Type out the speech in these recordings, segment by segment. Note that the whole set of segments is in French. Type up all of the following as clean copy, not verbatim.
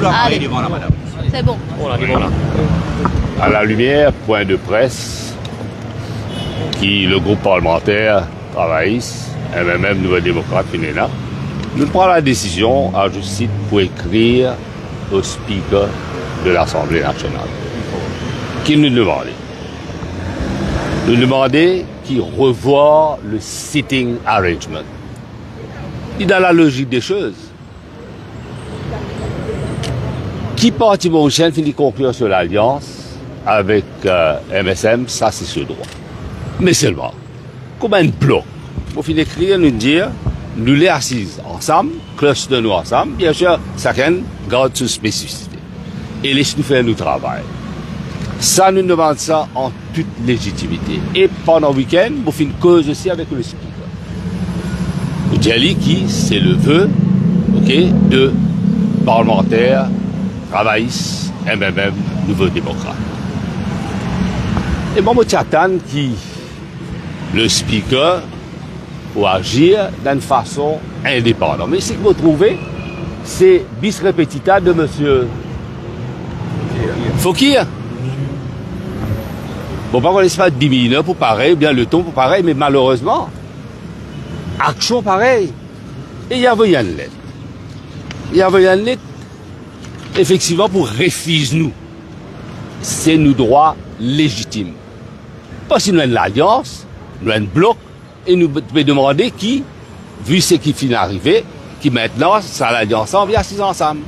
Allez, devant là, madame. C'est bon. À la lumière, point de presse, qui le groupe parlementaire travailliste, MMM Nouvelle Démocrate, FINENA, nous prenons la décision, à je cite, pour écrire au speaker de l'Assemblée nationale, qui nous demandait. Nous demandait qu'il revoie le sitting arrangement. Et dans la logique des choses, qui parti mauricienne finit conclure sur l'alliance avec MSM, ça c'est ce droit. Mais seulement, comme un bloc, pour finir d'écrire, nous dire, nous les assises ensemble, cluster nous ensemble, bien sûr, chacun garde sa spécificité. Et laisse-nous faire le travail. Ça, nous demandons ça en toute légitimité. Et pendant le week-end, vous faites une cause aussi avec le speaker. Vous dites qui, c'est le vœu, de parlementaires, travaillistes, MMM, Nouveau Démocrate. Et moi, je t'attends qui, le speaker, pour agir d'une façon indépendante. Mais ce que vous trouvez, c'est bis repetita de monsieur Fokir. Bon, par contre, c'est pas 10 minutes pour pareil, ou bien le ton pour pareil, mais malheureusement, action pareil. Et il y avait une lettre. Il y avait une lettre, effectivement, pour refuser nous. C'est nos droits légitimes. Parce que nous avons l'alliance, nous avons un bloc, et nous pouvons demander qui, vu ce qui finit d'arriver, qui maintenant, ça l'alliance ensemble, vient assis ensemble.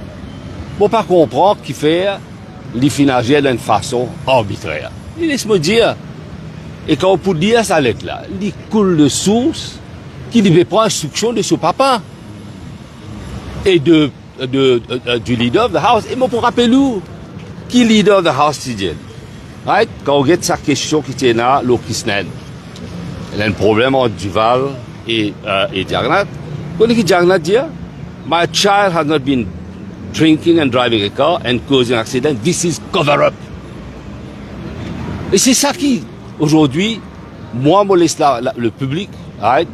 Pour pas comprendre qui fait les financiers d'une façon arbitraire. Il laisse-moi dire, et quand on peut dire ça lettre-là, il coule de source qui devait prendre instruction de son papa et du leader of the house. Et moi, pour rappeler nous, qui leader of the house, c'est right? Quand on regarde sa question qui tient là, l'Okisnen, il y a un problème entre Duval et Jagannath. Quand on dit Jagannath dit, my child has not been drinking and driving a car and causing an accident. This is cover-up. Et c'est ça qui, aujourd'hui, moi, me laisse le public, right,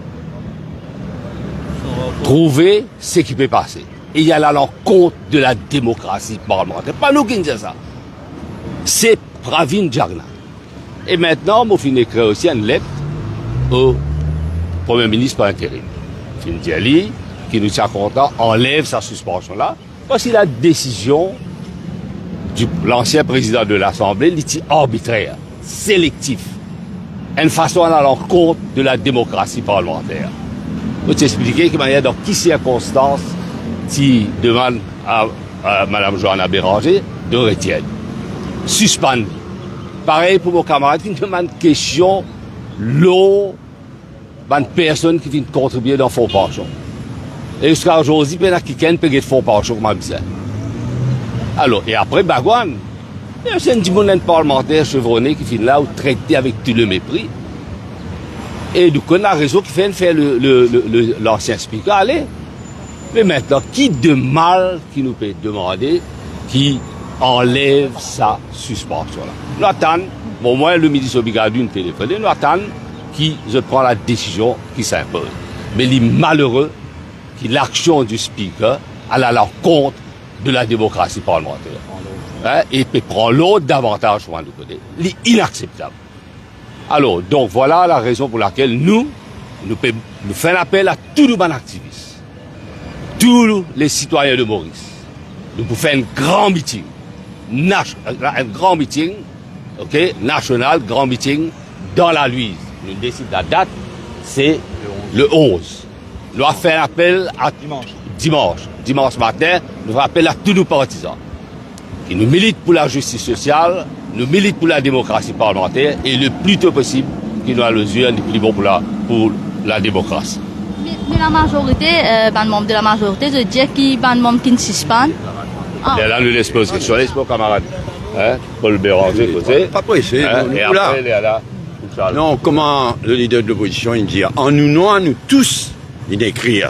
trouver ce qui peut passer. Et il y a là l'encontre de la démocratie parlementaire. Pas nous qui disons ça. C'est Pravin Jagannath. Et maintenant, moi, je écrire aussi une lettre au Premier ministre par intérim. Findiali, qui nous tient content, enlève sa suspension là, parce que la décision de l'ancien président de l'Assemblée était arbitraire, sélectif, une façon à l'encontre de la démocratie parlementaire. Je vais t'expliquer dans quelles circonstances tu demandes à Mme Johanna Béranger de retirer. Suspendu. Pareil pour mon camarade qui me demande une question, l'eau, une personne qui vient contribuer dans le fonds pension. Et jusqu'à aujourd'hui, il y a quelqu'un qui peut faire fonds pension comme ça. Alors, et après, Bagouane, c'est un petit monde parlementaire chevronné qui vient là, ou traité avec tout le mépris. Et donc, on a raison qui fait faire l'ancien speaker, allez. Mais maintenant, qui de mal qui nous peut demander qui enlève sa suspension-là? Nous attendons, au moins le ministre Obigadou nous téléphone, nous attendons qui prend la décision qui s'impose. Mais il est malheureux que l'action du speaker à l'encontre de la démocratie parlementaire. Hein, et peut prendre l'autre davantage sur un côté. C'est inacceptable. Alors, donc voilà la raison pour laquelle nous faisons appel à tous nos activistes, tous les citoyens de Maurice. Nous pouvons faire un grand meeting, national, grand meeting dans la Louise. Nous décidons la date, c'est le 11. Nous allons faire appel à dimanche matin, nous faisons appel à tous nos partisans qui nous militent pour la justice sociale, nous militent pour la démocratie parlementaire et le plus tôt possible qui nous a le yeux le plus bon pour la démocratie. Mais la majorité, les membres de la majorité, je dis qu'il y a des membres qui ne suspendent. Et là, nous laissons poser question, laissons camarade. Paul Béranger, côté. Pas pressé, Et après, il est là. Non, comment le leader de l'opposition, il dit, en nous tous, il écrit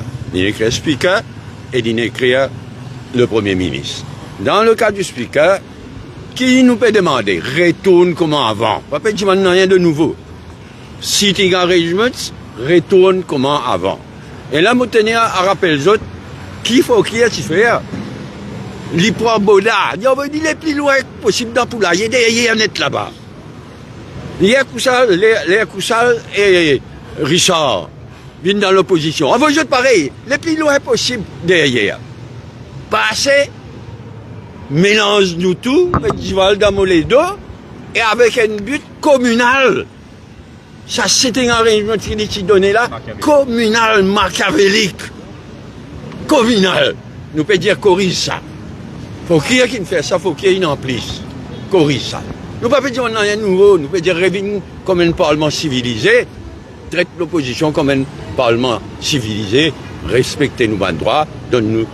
speaker et il écrit le Premier ministre. Dans le cas du speaker, qui nous peut demander, retourne comme avant. Pas peut dire rien de nouveau. Sitting arrangements, retourne comme avant. Et là, je tenais à rappeler les autres, qu'il faut qu'il y ait faire. il prend Boda, il envoie les plus loin possible dans Poulailler, derrière net là-bas. Hier, Koussal et Richard viennent dans l'opposition. Envoie juste pareil, les plus loin possible derrière. Passer, mélange nous tout, mettre dans les deux, et avec un but communal. Ça, c'était un arrangement qui donné là, communal, machiavélique. Communal. Nous pouvons dire corrige ça. Faut qu'il y ait qui fait ça, faut qu'il y ait une en plus. Corrige ça. Nous ne pouvons pas dire on a un nouveau, nous pouvons dire reviens comme un parlement civilisé, traite l'opposition comme un parlement civilisé, respectez nos droits, donne-nous.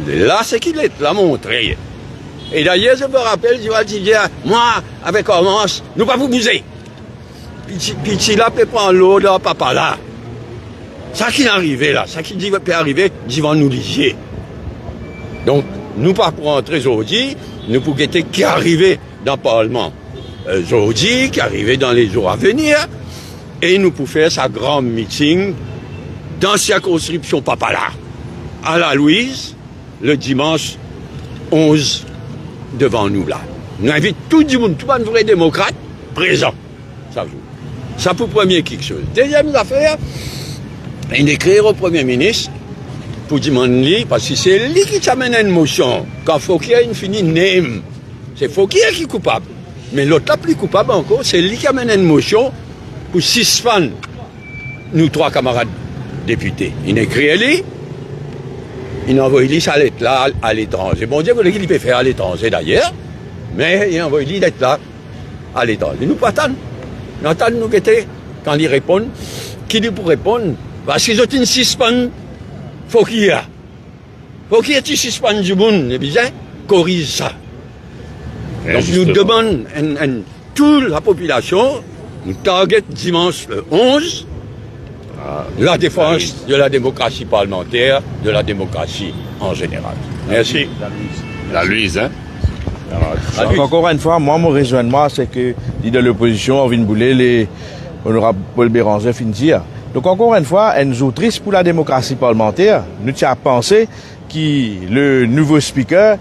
Là, c'est qu'il est, l'a montré. Et d'ailleurs, je me rappelle, je dis, moi, avec Hormance, nous ne pouvons pas vous bouger. Puis si là, peut prendre l'eau de papa là. Ça qui est arrivé là, ça qui peut arriver, ils vont nous lier. Donc, nous pas pour entrer aujourd'hui, nous pour guetter qui est arrivé dans le Parlement aujourd'hui, qui est arrivé dans les jours à venir, et nous pour faire sa grand meeting dans sa circonscription papa là, à la Louise, le dimanche 11 devant nous là. Nous invitons tout le monde, tout le vrai démocrate, présent. Ça pour premier quelque chose. Deuxième affaire, il écrire au Premier ministre pour demander, parce que c'est lui qui t'amène une motion. Quand Fouquier a une finie name, c'est Fouquier qui est coupable. Mais l'autre la plus coupable encore, c'est lui qui amène une motion pour suspendre nous trois camarades députés. Il écrit lui, il envoie lui sa lettre là à l'étranger. Bon Dieu, il peut faire à l'étranger d'ailleurs, mais il envoie lui d'être là à l'étranger. Nous pas attendre. Nous attendons nous guetter quand ils répondent. Qui dit pour répondre? Parce qu'ils ont une suspend. Faut qu'il y ait. Faut qu'il y ait une suspend du monde. Et bien, corrige ça. Donc nous demandons toute la population, nous target dimanche le 11, la défense de la démocratie parlementaire, de la démocratie en général. Merci. La Louise, hein? Donc, encore une fois, moi, mon raisonnement, c'est que de l'opposition, on vient de bouler les honorables Paul Béranger fin dire. Donc, encore une fois, une autrice pour la démocratie parlementaire, nous tient à penser que le nouveau speaker,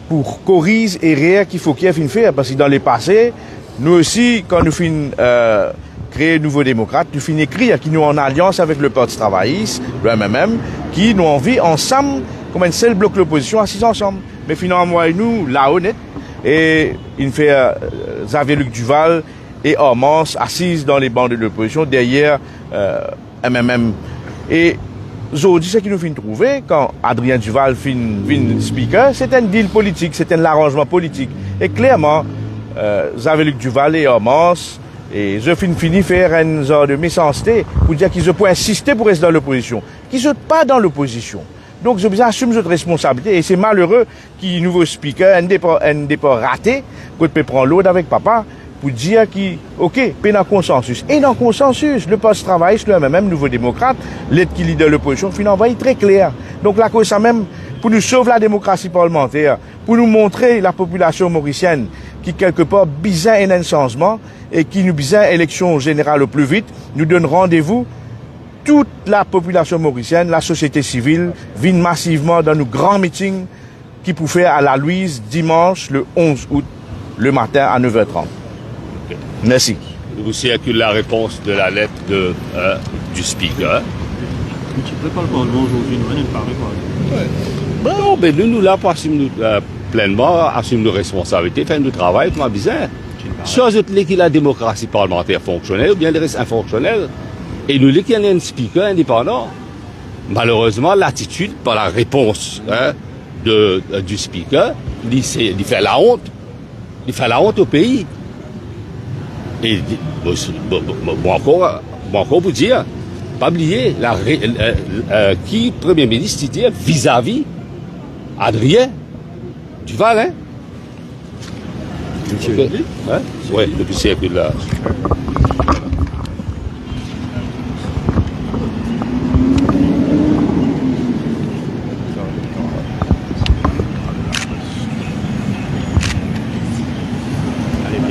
pour corriger et rire qu'il faut qu'il ait faire, parce que dans les passés, nous aussi, quand nous finissons créer un nouveau démocrate, nous finissons écrire qui nous en alliance avec le Parti travailliste, le MMM, qui nous envie ensemble, comme un seul bloc l'opposition, assis ensemble. Mais finalement, nous, là, honnête, et il fait Xavier Luc Duval et Hormance assises dans les bancs de l'opposition derrière MMM. Et aujourd'hui, ce qui nous fait trouver, quand Adrien Duval fin speaker, c'est un deal politique, c'est un arrangement politique. Et clairement, Xavier Luc Duval et Hormance, et je finis faire une genre de méchanceté pour dire qu'ils peuvent insister pour rester dans l'opposition, qu'ils ne sont pas dans l'opposition. Donc, je assume cette responsabilité et c'est malheureux qu'il y ait un nouveau speaker, un départ raté, qu'on peut prendre l'autre avec papa pour dire qu'il, ok, puis dans le consensus. Et dans le consensus, le poste travail, le même nouveau démocrate, l'aide qui leader l'opposition, finalement, est très clair. Donc, la cause, ça même, pour nous sauver la démocratie parlementaire, pour nous montrer la population mauricienne qui, quelque part, besoin un changement et qui nous besoin élection générale au plus vite, nous donne rendez-vous. Toute la population mauricienne, la société civile, vient massivement dans nos grands meetings qui pour faire à la Louise dimanche le 11 août, le matin à 9h30. Okay. Merci. Je vous circule la réponse de la lettre du speaker. Mais tu ne peux pas le Parlement aujourd'hui, nous venons de parler. Ouais. Non, mais nous là, pour assumer pleinement, assumer nos responsabilités, faire notre travail, comment bizarre. Chose que la démocratie parlementaire fonctionnelle ou bien elle reste infonctionnelle. Et nous, qui avons un speaker indépendant, malheureusement, l'attitude par la réponse du speaker, il fait la honte. Il fait la honte au pays. Et moi encore vous dire, pas oublier, qui Premier ministre dit vis-à-vis Adrien Duval, hein? Oui, depuis siècle là.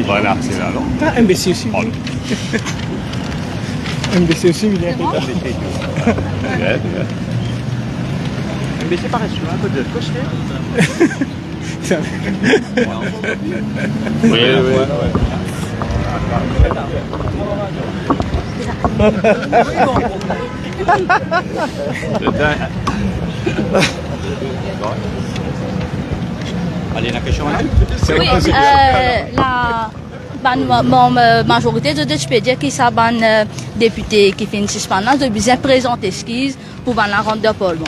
Voilà, c'est là, non? Ah, MBC aussi. MBC aussi, il est MBC paraît sur un peu de côté. Oui, oui. Allez, la question là. Oui, la majorité de je peux dire que ça ban député qui finit suspendance de bien présenter esquisse pour ban la rendre de parlement.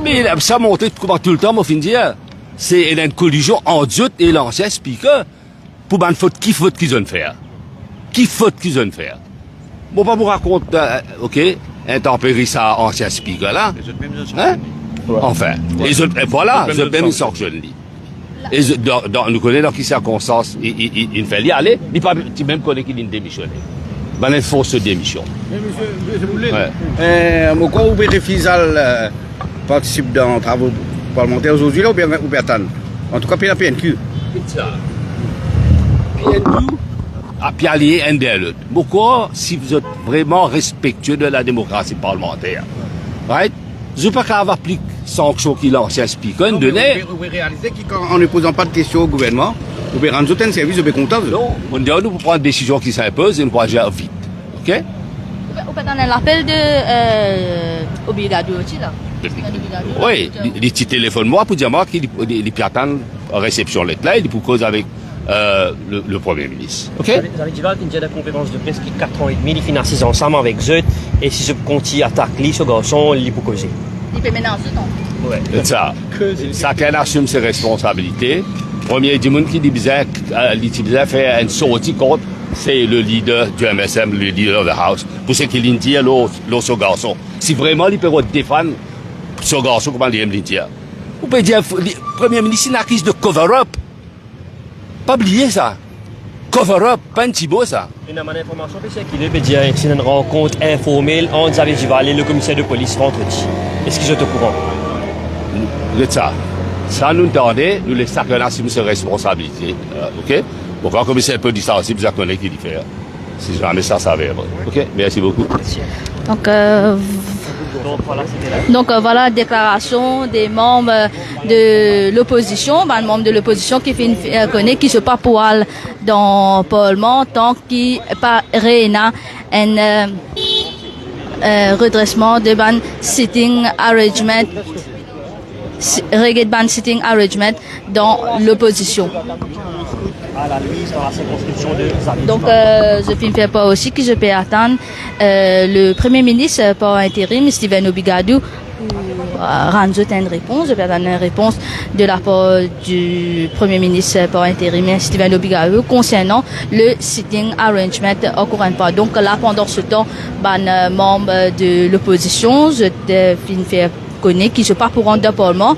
Mais ça montre comment tout le temps, moi, fin dire, c'est une collision entre eux et l'ancien speaker pour ban faute qu'ils ont fait. Qui faute qu'ils ont fait. Bon, pas vous raconter, ok, intempérie ça, ancien speaker là. Hein? Enfin, les autres, voilà, les autres même ils sortent jeunes. Et nous connaissons dans quelles circonstances il fait y aller, il même connaît qu'il démissionné. Ben, il faut se démission. Pourquoi vous Fisal participe dans les travaux parlementaires aujourd'hui là ou bien attendre? En tout cas, puis la PNQ. PNQ a pialé un des l'autre. Pourquoi, si vous êtes vraiment respectueux de la démocratie parlementaire, right? Je ne peux pas avoir plus de sanctions qu'il a ancien speaker. Vous pouvez réaliser qu'en ne posant pas de questions au gouvernement, vous pouvez rendre un service de comptable. Non, on dit nous pour prendre des décisions qui s'imposent et nous pour agir vite. Ok? Vous pouvez donner l'appel de Obligado aussi là. Oui, il téléphone moi pour dire moi qu'il peut attendre réception lettre là, il peut causer avec le Premier ministre. Ok? Vous avez dit là qu'il y a des conférences de presse qui 4 ans et demi, ils finissent ensemble avec eux, et si ce continue attaque ce garçon, il peut causer. Il peut maintenant ce temps. Ouais. C'est ça. Chacun assume ses responsabilités. Premier du monde qui dit bizarre, fait une sortie contre, c'est le leader du MSM, le leader de la House, pour ce qu'il dit à l'autre garçon. Si vraiment il peut défendre ce garçon, comment il dit? Vous pouvez dire, le Premier ministre, il a une crise de cover-up. Pas oublier ça. Cover-up, pas un petit beau ça. Une information, c'est qu'il peut dire que c'est une rencontre informelle entre Xavier Duvalier et le commissaire de police vendredi. Est-ce qu'ils sont au courant? C'est ça. Ça nous tendait, nous les chacun assume ses responsabilités. Ok? Bon, quand le commissaire de police aussi, vous connaissez qui le fait. Si jamais ça s'avère. Ok? Merci beaucoup. Donc voilà la déclaration des membres de l'opposition, les membres de l'opposition qui connaît qui se pas pour aller dans le Parlement tant qu'il pas réuna un redressement de ban sitting arrangement sitting arrangement dans l'opposition. Donc, je ne fais pas aussi que je peux attendre le Premier ministre par intérim, Steven Obligado, pour rendre une réponse. Je peux attendre une réponse de la part du Premier ministre par intérim, Steven Obligado, concernant le sitting arrangement encore une fois. Donc, là, pendant ce temps, membre de l'opposition, je te fais connaître qui se part pour rendre le Parlement,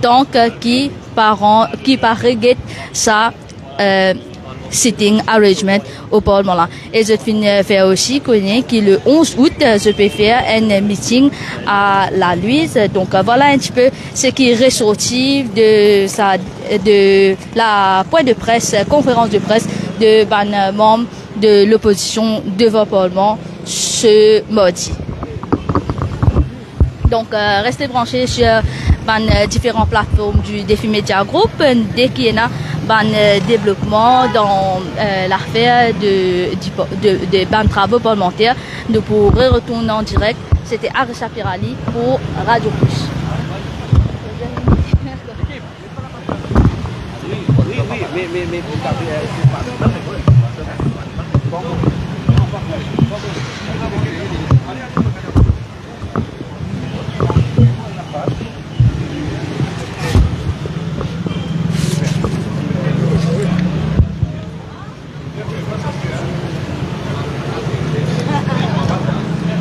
tant qui par régler ça, sitting arrangement au Parlement là. Et je fais aussi connaître que le 11 août, je peux faire un meeting à la Louise. Donc voilà un petit peu ce qui est ressorti de la point de presse, conférence de presse de membres de l'opposition devant le Parlement ce mardi. Donc restez branchés sur différentes plateformes du Défi Média Group dès qu'il y a un développement dans l'affaire de travaux parlementaires. Nous pourrons retourner en direct. C'était Arisa Pirali pour Radio Plus. Oui, mais